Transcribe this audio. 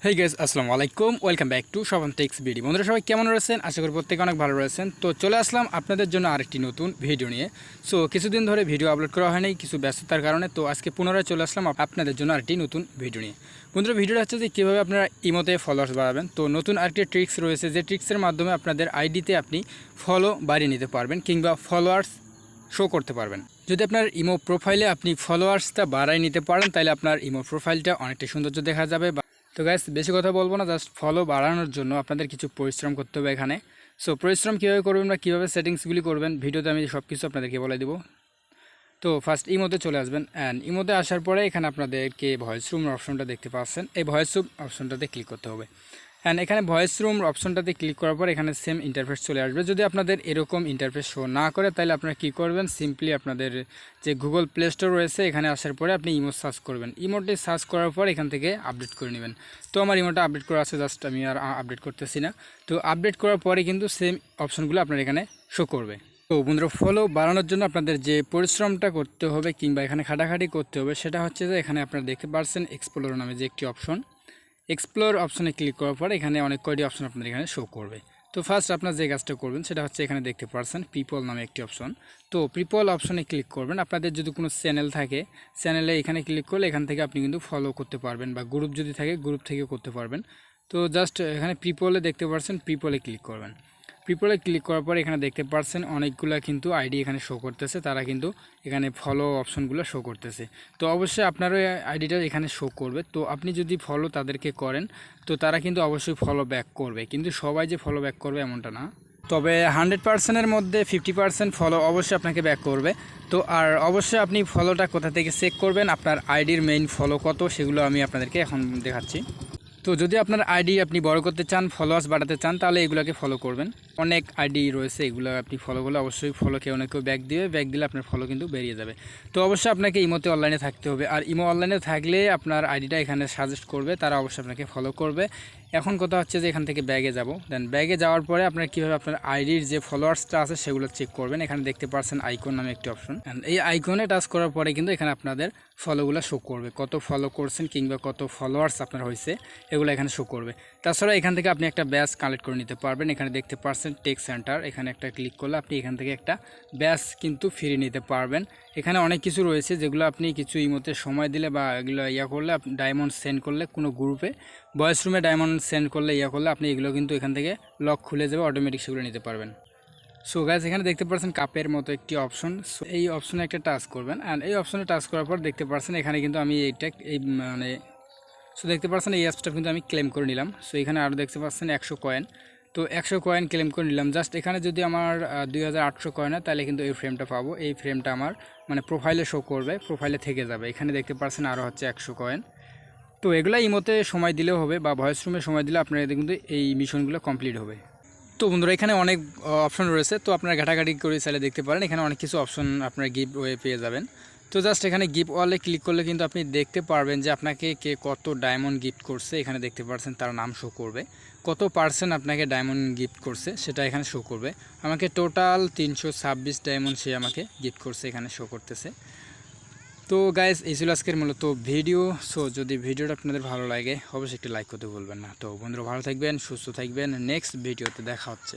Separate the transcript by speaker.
Speaker 1: হেই guys, আসসালামু আলাইকুম। Welcome back to শবন টেক্স ভিডিও। বন্ধুরা সবাই কেমন রয়েছেন? আশা করি প্রত্যেকে অনেক ভালো রয়েছেন। তো চলে আসলাম আপনাদের জন্য আরেকটি নতুন ভিডিও নিয়ে। সো কিছুদিন ধরে ভিডিও আপলোড করা হয়নি কিছু ব্যস্ততার কারণে, তো আজকে পুনরায় চলে আসলাম আপনাদের জন্য আরেকটি নতুন ভিডিও নিয়ে। বন্ধুরা ভিডিওটা হচ্ছে যে কীভাবে আপনারা ইমোতে ফলোয়ার্স বাড়াবেন। তো নতুন আরেকটি ট্রিক্স রয়েছে, যে ট্রিক্সের মাধ্যমে আপনাদের আইডিতে আপনি ফলো বাড়িয়ে নিতে পারবেন কিংবা ফলোয়ার্স শো করতে পারবেন। যদি আপনার ইমো প্রোফাইলে আপনি ফলোয়ার্সটা বাড়াই নিতে পারেন, তাহলে আপনার ইমো প্রোফাইলটা অনেকটা সৌন্দর্য দেখা যাবে। তো গাইস, বেশি কথা বলবো না, জাস্ট ফলো বাড়ানোর জন্য আপনাদের কিছু পরিশ্রম করতে হবে এখানে। সো পরিশ্রম কীভাবে করবেন বা কীভাবে সেটিংসগুলি করবেন ভিডিওতে আমি সব কিছু আপনাদেরকে বলে দেবো। তো ফার্স্ট ইমোতে চলে আসবেন, অ্যান্ড ইমোতে আসার পরে এখানে আপনাদেরকে ভয়েস রুম অপশনটা দেখতে পাচ্ছেন। এই ভয়েস রুম অপশনটাতে ক্লিক করতে হবে, অ্যান্ড এখানে ভয়েস রুম অপশনটাতে ক্লিক করার পর এখানে সেম ইন্টারফেস চলে আসবে। যদি আপনাদের এরকম ইন্টারফেস শো না করে, তাহলে আপনারা কী করবেন, সিম্পলি আপনাদের যে গুগল প্লে স্টোর রয়েছে এখানে আসার পরে আপনি ইমো সার্চ করবেন। ইমোটি সার্চ করার পর এখান থেকে আপডেট করে নেবেন। তো আমার ইমোটা আপডেট করা আছে, জাস্ট আমি আর আপডেট করতেছি না। তো আপডেট করার পরে কিন্তু সেম অপশনগুলো আপনার এখানে শো করবে। তো বন্ধুরা, ফলো বাড়ানোর জন্য আপনাদের যে পরিশ্রমটা করতে হবে কিংবা এখানে খাটাখাটি করতে হবে, সেটা হচ্ছে যে এখানে আপনারা দেখতে পাচ্ছেন এক্সপ্লোর নামে যে একটি অপশন। এক্সপ্লোর অপশনে ক্লিক করার পর এখানে অনেক কয়টি অপশন আপনার এখানে শো করবে। তো ফার্স্ট আপনার যে কাজটা করবেন সেটা হচ্ছে এখানে দেখতে পাচ্ছেন পিপল নামে একটি অপশন। তো পিপল অপশনে ক্লিক করবেন। আপনাদের যদি কোনো চ্যানেল থাকে, চ্যানেলে এখানে ক্লিক করলে এখান থেকে আপনি কিন্তু ফলো করতে পারবেন, বা গ্রুপ যদি থাকে গ্রুপ থেকেও করতে পারবেন। তো জাস্ট এখানে পিপলে দেখতে পাচ্ছেন, পিপলে ক্লিক করবেন। পিপলে ক্লিক করার পর এখানে দেখতে পাচ্ছেন অনেকগুলো কিন্তু আইডি এখানে শো করতেছে, তারা কিন্তু এখানে ফলো অপশনগুলো শো করতেছে। তো অবশ্যই আপনারও আইডিটা এখানে শো করবে। তো আপনি যদি ফলো তাদেরকে করেন, তো তারা কিন্তু অবশ্যই ফলো ব্যাক করবে, কিন্তু সবাই যে ফলো ব্যাক করবে এমনটা না। তবে 100%-এর মধ্যে 50% ফলো অবশ্যই আপনাকে ব্যাক করবে। তো আর অবশ্যই আপনি ফলোটা কোথা থেকে চেক করবেন, আপনার আইডির মেইন ফলো কত, সেগুলো আমি আপনাদেরকে এখন দেখাচ্ছি। তো যদি আপনার আইডি আপনি বড় করতে চান, ফলোয়ার্স বাড়াতে চান, তাহলে এগুলোকে ফলো করবেন। অনেক আইডি রয়েছে, এগুলো আপনি ফলো করলে অবশ্যই ফলো কেউ না কেউ ব্যাক দিবে, ব্যাক দিলে আপনার ফলো কিন্তু বেরিয়ে যাবে। তো অবশ্যই আপনাকে ইমোতে অনলাইনে থাকতে হবে, আর ইমো অনলাইনে থাকলে আপনার আইডিটা এখানে সাজেস্ট করবে, তারা অবশ্যই আপনাকে ফলো করবে। এখন কথা হচ্ছে যে এখান থেকে ব্যাগে যাব, দেন ব্যাগে যাওয়ার পরে আপনার কীভাবে আপনার আইডির যে ফলোয়ার্সটা আছে সেগুলো চেক করবেন। এখানে দেখতে পাচ্ছেন আইকন নামে একটি অপশন, এই আইকনে টাচ করার পরে কিন্তু এখানে আপনাদের ফলোগুলো শো করবে, কত ফলো করছেন কিংবা কত ফলোয়ার্স আপনার হয়েছে এগুলো এখানে শো করবে। তাছাড়া এখান থেকে আপনি একটা ব্যাচ কালেক্ট করে নিতে পারবেন। এখানে দেখতে পাচ্ছেন টেক সেন্টার, এখানে একটা ক্লিক করলে আপনি এখান থেকে একটা ব্যাচ কিন্তু ফ্রি নিতে পারবেন। এখানে অনেক কিছু রয়েছে যেগুলো আপনি কিছু ইমোতে সময় দিলে বা এগুলো করলে, ডায়মন্ড সেন্ড করলে কোনো গ্রুপে ভয়েস রুমে ডায়মন্ড সেন্ড করলে করলে আপনি এগুলো কিন্তু এখান থেকে লক খুলে যাবে, অটোমেটিক সেগুলো নিতে পারবেন। সো গাইস, এখানে দেখতে পাচ্ছেন কাপের মতো একটি অপশন। সো এই অপশনে একটা টাচ করবেন, অ্যান্ড এই অপশনে টাচ করার পর দেখতে পাচ্ছেন এখানে কিন্তু আমি দেখতে পাচ্ছেন এই অ্যাপসটা কিন্তু আমি ক্লেম করে নিলাম। সো এখানে আরও দেখতে পাচ্ছেন 100 কয়েন। তো 100 কয়েন ক্লেম করে নিলাম। জাস্ট এখানে যদি আমার 2800 কয়েন হয়, তাহলে কিন্তু এই ফ্রেমটা পাবো। এই ফ্রেমটা আমার প্রোফাইলে শো করবে, প্রোফাইলে থেকে যাবে। এখানে দেখতে পাচ্ছেন আরও হচ্ছে 100 কয়েন। তো এগুলো ইমোতে সময় দিলেও হবে, বা ভয়েস রুমে সময় দিলে আপনার কিন্তু এই মিশনগুলো কমপ্লিট হবে। তো বন্ধুরা, এখানে অনেক অপশন রয়েছে, তো আপনারা ঘাটাঘাটি করে চাইলে দেখতে পারেন। এখানে অনেক কিছু অপশন আপনারা গিফট ওয়ে পেয়ে যাবেন। তো জাস্ট এখানে গিফট ওয়ালে ক্লিক করলে কিন্তু আপনি দেখতে পারবেন যে আপনাকে কে কত ডায়মন্ড গিফট করছে। এখানে দেখতে পাচ্ছেন তার নাম শো করবে, কত পার্সেন্ট আপনাকে ডায়মন্ড গিফট করছে সেটা এখানে শো করবে। আমাকে টোটাল 326 ডায়মন্ড সে আমাকে গিফট করছে, এখানে শো করতেছে। তো গাইস, এই ছিল আজকের মূলত ভিডিও। সো যদি ভিডিওটা আপনাদের ভালো লাগে অবশ্যই একটি লাইক করতে ভুলবেন না। তো বন্ধুরা, ভালো থাকবেন, সুস্থ থাকবেন, নেক্সট ভিডিওতে দেখা হচ্ছে।